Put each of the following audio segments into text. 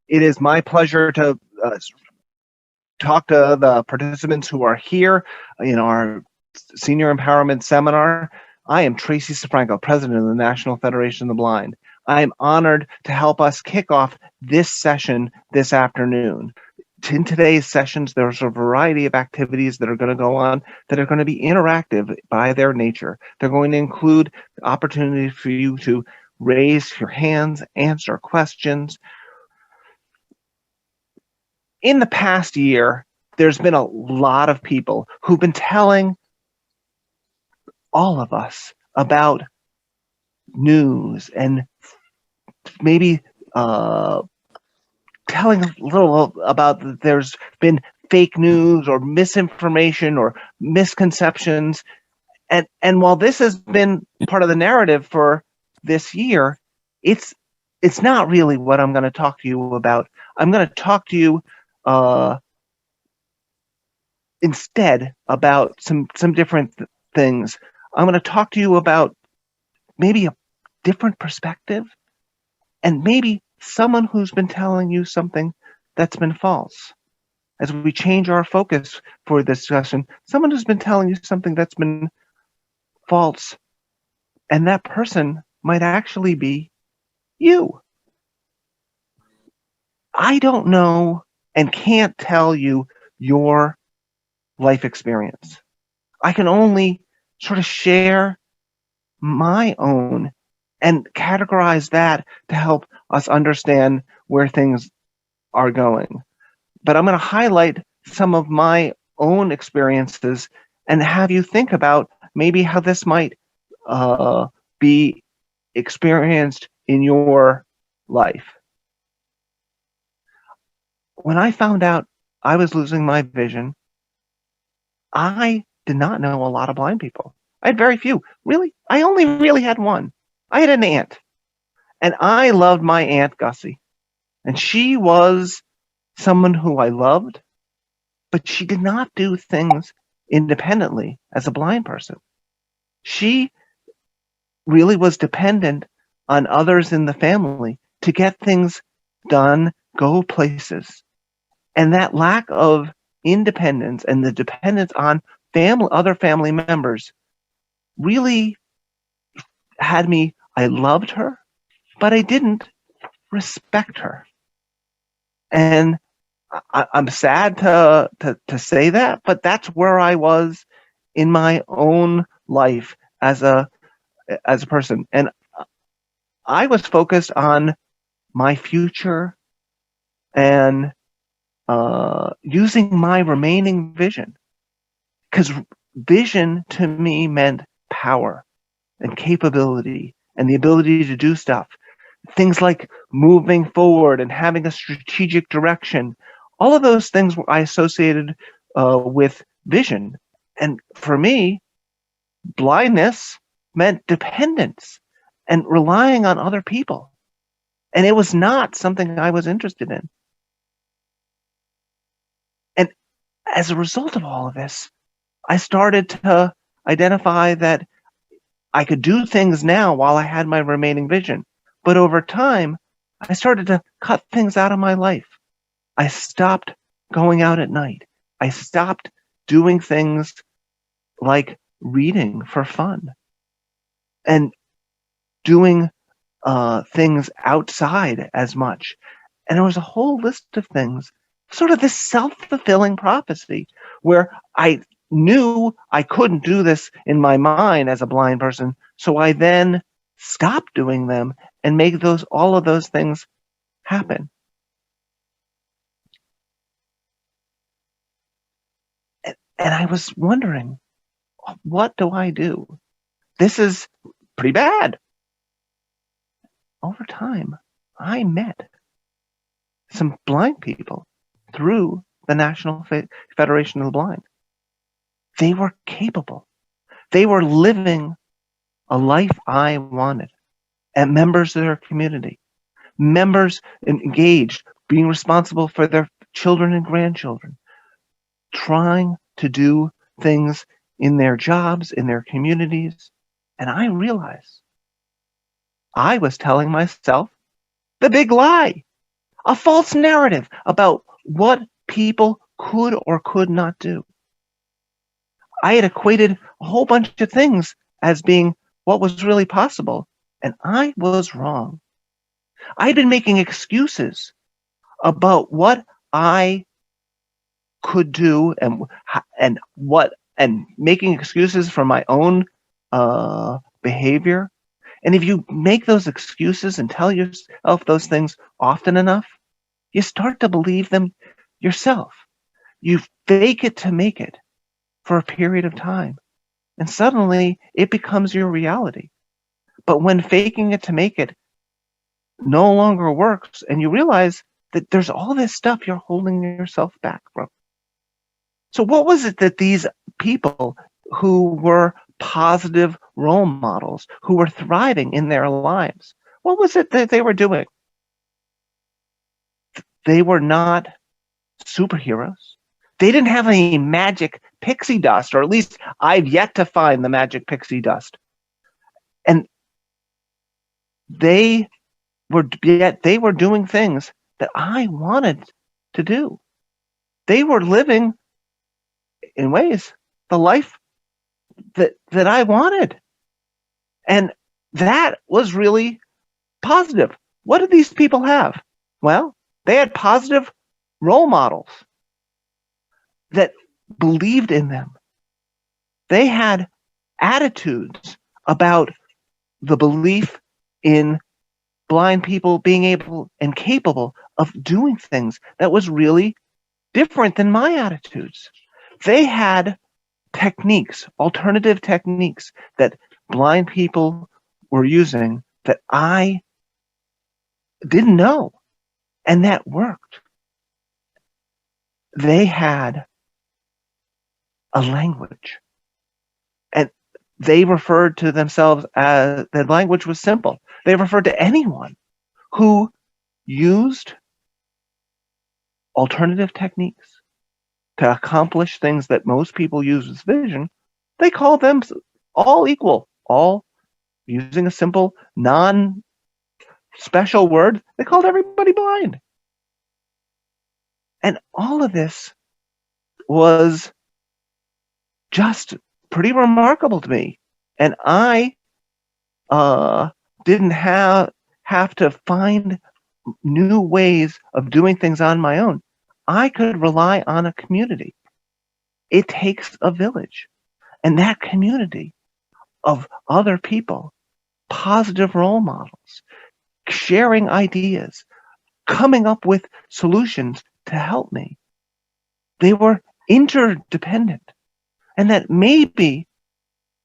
It is my pleasure to talk to the participants who are here in our Senior Empowerment Seminar. I am Tracy Safranco, President of the National Federation of the Blind. I am honored to help us kick off this session this afternoon. In today's sessions, there's a variety of activities that are going to go on that are going to be interactive by their nature. They're going to include opportunities for you to raise your hands, answer questions. In the past year, there's been a lot of people who've been telling all of us about news and maybe telling a little about that there's been fake news or misinformation or misconceptions. And while this has been part of the narrative for this year, it's not really what I'm going to talk to you about. I'm going to talk to you instead about some different things. I'm going to talk to you about maybe a different perspective and maybe someone who's been telling you something that's been false. As we change our focus for this discussion, someone who's been telling you something that's been false, and that person might actually be you. I don't know and can't tell you your life experience. I can only sort of share my own and categorize that to help us understand where things are going. But I'm going to highlight some of my own experiences and have you think about maybe how this might be experienced in your life. When I found out I was losing my vision, I did not know a lot of blind people. I had very few. Really, I only really had one. I had an aunt, and I loved my Aunt Gussie. And she was someone who I loved, but she did not do things independently as a blind person. She really was dependent on others in the family to get things done, go places. And that lack of independence and the dependence on other family members really had me, I loved her, but I didn't respect her. And I'm sad to say that, but that's where I was in my own life as a person. And I was focused on my future and using my remaining vision, because vision to me meant power and capability and the ability to do stuff. Things like moving forward and having a strategic direction. All of those things I associated with vision. And for me, blindness meant dependence and relying on other people. And it was not something I was interested in. And as a result of all of this, I started to identify that I could do things now while I had my remaining vision. But over time, I started to cut things out of my life. I stopped going out at night. I stopped doing things like reading for fun and doing things outside as much. And there was a whole list of things, sort of this self-fulfilling prophecy, where I knew I couldn't do this in my mind as a blind person, so I then stopped doing them and make all of those things happen. And I was wondering, what do I do? This is pretty bad. Over time, I met some blind people through the National Federation of the Blind. They were capable. They were living a life I wanted, and members of their community, members engaged, being responsible for their children and grandchildren, trying to do things in their jobs, in their communities. And I realized I was telling myself the big lie. a false narrative about what people could or could not do. I had equated a whole bunch of things as being what was really possible, and I was wrong. I had been making excuses about what I could do and making excuses for my own behavior. And if you make those excuses and tell yourself those things often enough, you start to believe them yourself. You fake it to make it for a period of time, and suddenly it becomes your reality. But when faking it to make it no longer works, and you realize that there's all this stuff you're holding yourself back from. So what was it that these people who were positive role models, who were thriving in their lives, what was it that they were doing? They were not superheroes. They didn't have any magic pixie dust, or at least I've yet to find the magic pixie dust. And they were doing things that I wanted to do. They were living, in ways, the life that I wanted. And that was really positive. What did these people have? Well, they had positive role models that believed in them. They had attitudes about the belief in blind people being able and capable of doing things that was really different than my attitudes. They had techniques, alternative techniques that blind people were using that I didn't know, and that worked. They had a language, and they referred to themselves as, the language was simple. They referred to anyone who used alternative techniques to accomplish things that most people use with vision. They called them all equal, all using a simple, non-special word. They called everybody blind. And all of this was just pretty remarkable to me. And I didn't have to find new ways of doing things on my own. I could rely on a community. It takes a village. And that community of other people, positive role models, sharing ideas, coming up with solutions to help me. They were interdependent. And that maybe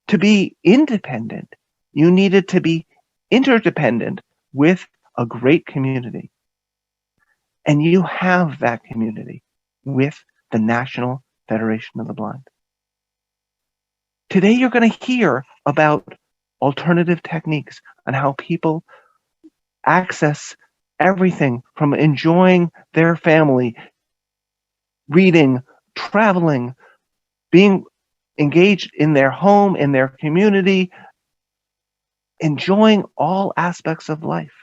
to be independent, you needed to be interdependent with a great community. And you have that community with the National Federation of the Blind. Today, you're going to hear about alternative techniques and how people access everything from enjoying their family, reading, traveling, being engaged in their home, in their community, enjoying all aspects of life,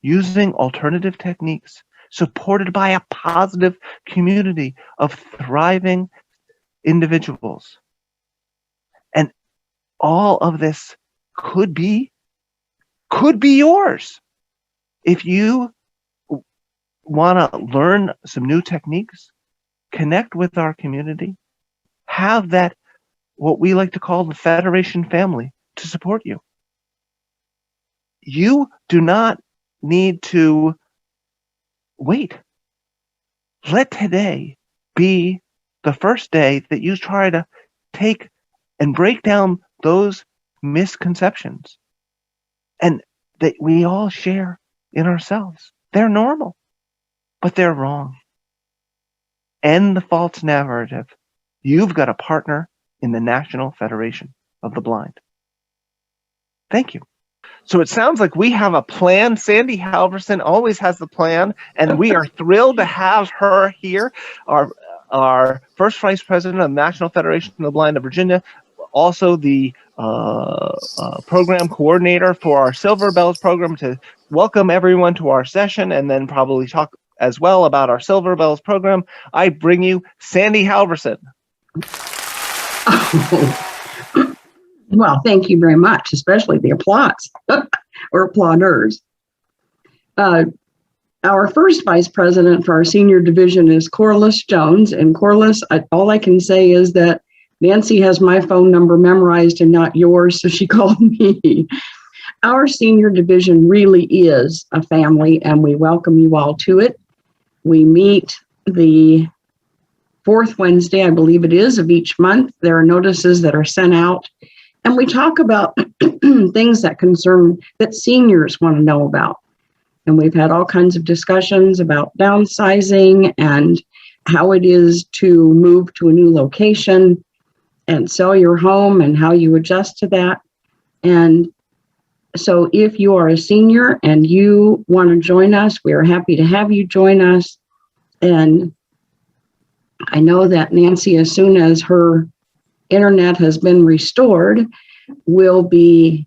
using alternative techniques supported by a positive community of thriving individuals. And all of this could be yours. If you want to learn some new techniques, connect with our community, have that, what we like to call the Federation family, to support you. You do not need to wait. Let today be the first day that you try to take and break down those misconceptions and that we all share in ourselves. They're normal, but they're wrong. End the false narrative. You've got a partner in the National Federation of the Blind. Thank you. So it sounds like we have a plan. Sandy Halverson always has the plan, and we are thrilled to have her here, our first vice president of the National Federation of the Blind of Virginia, also the program coordinator for our Silver Bells program, to welcome everyone to our session and then probably talk as well about our Silver Bells program, I bring you Sandy Halverson. Oh. Well, thank you very much, especially the applause or applauders. Our first vice president for our senior division is Corliss Jones. And Corliss, all I can say is that Nancy has my phone number memorized and not yours, so she called me. Our senior division really is a family, and we welcome you all to it. We meet the fourth Wednesday, I believe it is, of each month. There are notices that are sent out, and we talk about things that seniors want to know about. And we've had all kinds of discussions about downsizing and how it is to move to a new location and sell your home and how you adjust to that. And so if you are a senior and you want to join us, we are happy to have you join us. And I know that Nancy, as soon as her internet has been restored, will be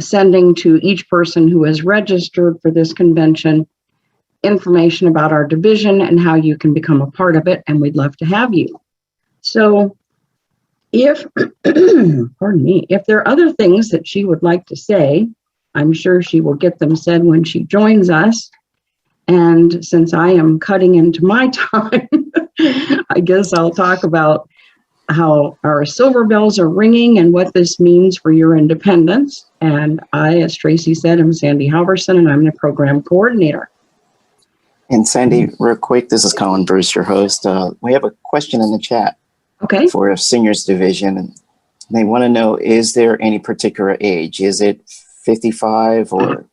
sending to each person who is registered for this convention information about our division and how you can become a part of it, and we'd love to have you. So if, pardon me, if there are other things that she would like to say, I'm sure she will get them said when she joins us. And since I am cutting into my time, I guess I'll talk about how our silver bells are ringing and what this means for your independence. And I, as Tracy said, am Sandy Halverson, and I'm the program coordinator. And Sandy, real quick, this is Colin Bruce, your host. We have a question in the chat for a seniors division, and they want to know, is there any particular age? Is it 55, or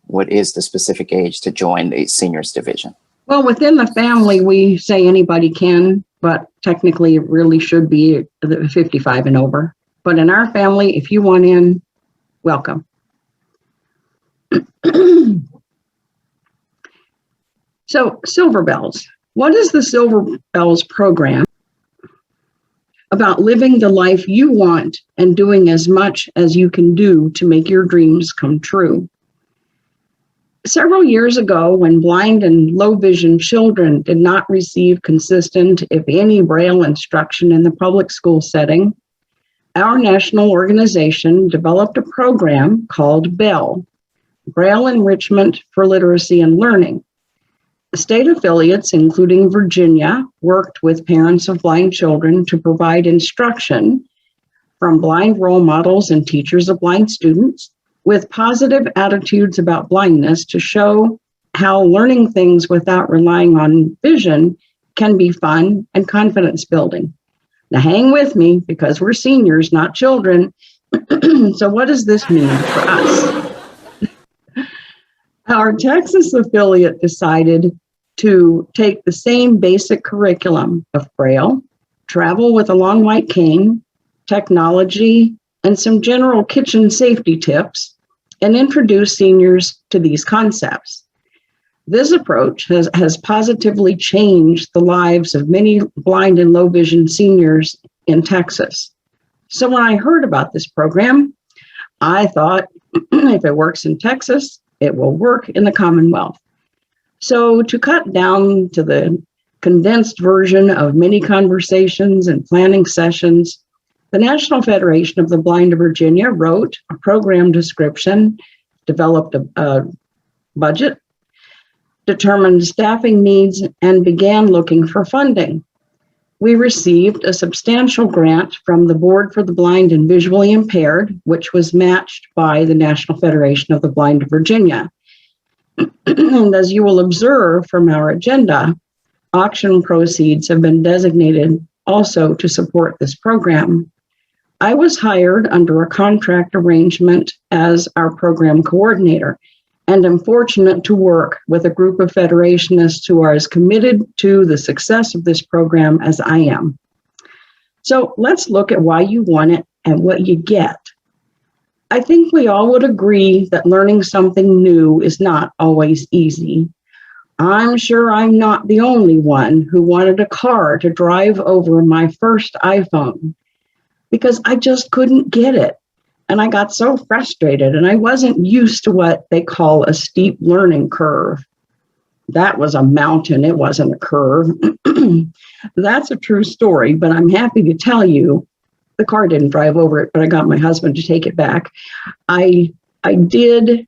what is the specific age to join the seniors division? Well, within the family, we say anybody can, but technically it really should be 55 and over. But in our family, if you want in, welcome. So, Silver Bells. What is the Silver Bells program? About living the life you want and doing as much as you can do to make your dreams come true. Several years ago, when blind and low vision children did not receive consistent, if any, Braille instruction in the public school setting, our national organization developed a program called BELL, Braille Enrichment for Literacy and Learning. The state affiliates, including Virginia, worked with parents of blind children to provide instruction from blind role models and teachers of blind students with positive attitudes about blindness to show how learning things without relying on vision can be fun and confidence building. Now hang with me, because we're seniors, not children. So what does this mean for us? Our Texas affiliate decided to take the same basic curriculum of Braille, travel with a long white cane, technology, and some general kitchen safety tips, and introduce seniors to these concepts. This approach has positively changed the lives of many blind and low vision seniors in Texas. So when I heard about this program, I thought, if it works in Texas, it will work in the Commonwealth. So to cut down to the condensed version of many conversations and planning sessions, the National Federation of the Blind of Virginia wrote a program description, developed a budget, determined staffing needs, and began looking for funding. We received a substantial grant from the Board for the Blind and Visually Impaired, which was matched by the National Federation of the Blind of Virginia. And as you will observe from our agenda, auction proceeds have been designated also to support this program. I was hired under a contract arrangement as our program coordinator, and am fortunate to work with a group of federationists who are as committed to the success of this program as I am. So let's look at why you want it and what you get. I think we all would agree that learning something new is not always easy. I'm sure I'm not the only one who wanted a car to drive over my first iPhone. because I just couldn't get it. And I got so frustrated, and I wasn't used to what they call a steep learning curve. That was a mountain. It wasn't a curve. That's a true story, but I'm happy to tell you the car didn't drive over it, but I got my husband to take it back. I did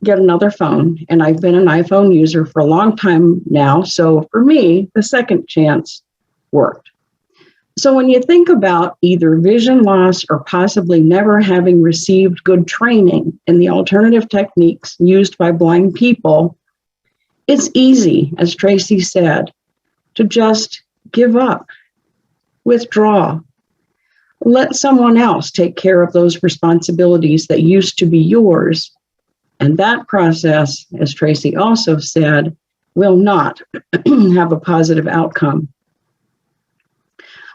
get another phone, and I've been an iPhone user for a long time now. So for me, the second chance worked. So when you think about either vision loss or possibly never having received good training in the alternative techniques used by blind people, it's easy, as Tracy said, to just give up, withdraw, let someone else take care of those responsibilities that used to be yours. And that process, as Tracy also said, will not have a positive outcome.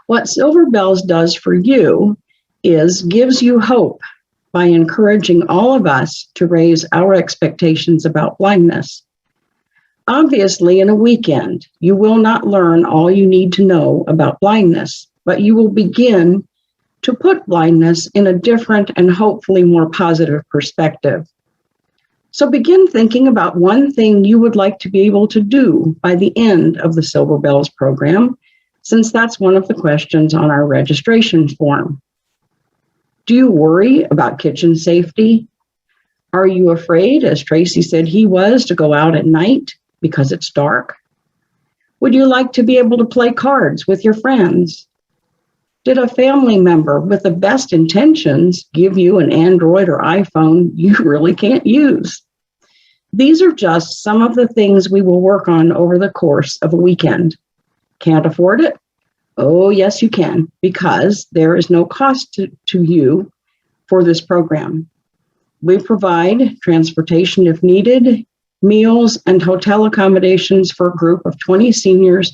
What Silver Bells does for you is gives you hope by encouraging all of us to raise our expectations about blindness. Obviously, in a weekend, you will not learn all you need to know about blindness, but you will begin to put blindness in a different and hopefully more positive perspective. So begin thinking about one thing you would like to be able to do by the end of the Silver Bells program, since that's one of the questions on our registration form. Do you worry about kitchen safety? Are you afraid, as Tracy said he was, to go out at night because it's dark? Would you like to be able to play cards with your friends? Did a family member with the best intentions give you an Android or iPhone you really can't use? These are just some of the things we will work on over the course of a weekend. Can't afford it? Oh, yes, you can, because there is no cost to you for this program. We provide transportation if needed, meals, and hotel accommodations for a group of 20 seniors,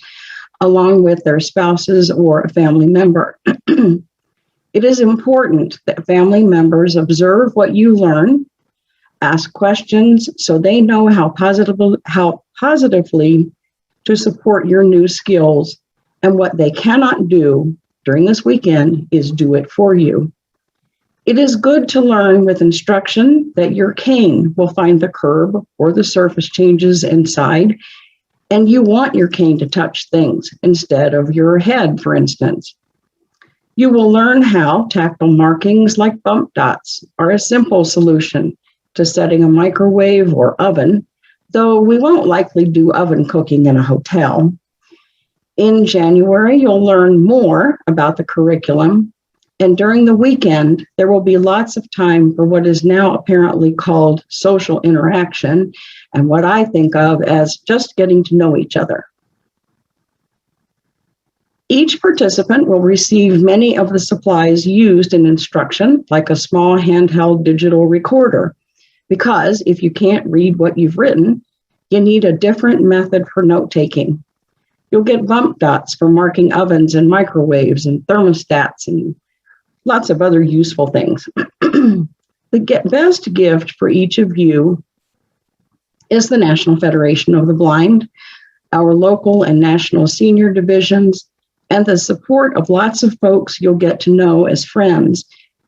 along with their spouses or a family member. It is important that family members observe what you learn, ask questions so they know how positively to support your new skills, and what they cannot do during this weekend is do it for you. It is good to learn with instruction that your cane will find the curb or the surface changes inside, and you want your cane to touch things instead of your head, for instance. You will learn how tactile markings like bump dots are a simple solution to setting a microwave or oven, though we won't likely do oven cooking in a hotel. In January, you'll learn more about the curriculum, and during the weekend, there will be lots of time for what is now apparently called social interaction, and what I think of as just getting to know each other. Each participant will receive many of the supplies used in instruction, like a small handheld digital recorder, because if you can't read what you've written, you need a different method for note-taking. You'll get bump dots for marking ovens and microwaves and thermostats and lots of other useful things. The best gift for each of you is the National Federation of the Blind, our local and national senior divisions, and the support of lots of folks you'll get to know as friends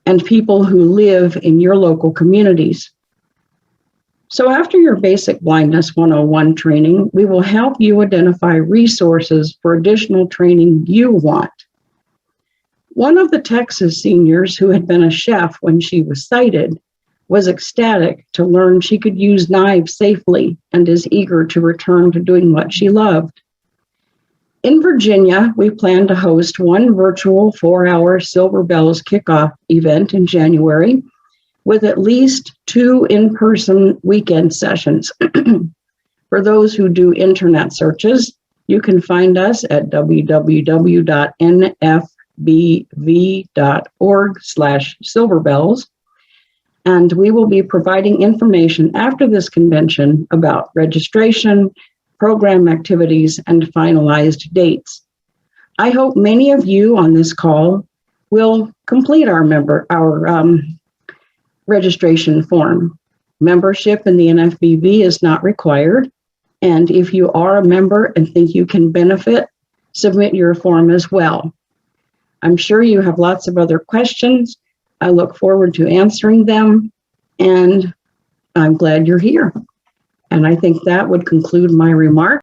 and people who live in your local communities. So after your Basic Blindness 101 training, we will help you identify resources for additional training you want. One of the Texas seniors who had been a chef when she was sighted was ecstatic to learn she could use knives safely and is eager to return to doing what she loved. In Virginia, we plan to host one virtual 4-hour Silver Bells kickoff event in January, with at least 2 in-person weekend sessions. For those who do internet searches, you can find us at www.nfbv.org/silverbells, and we will be providing information after this convention about registration, program activities, and finalized dates. I hope many of you on this call will complete our registration form. Membership in the NFBV is not required, and if you are a member and think you can benefit, submit your form as well. I'm sure you have lots of other questions. I look forward to answering them, and I'm glad you're here. And I think that would conclude my remarks.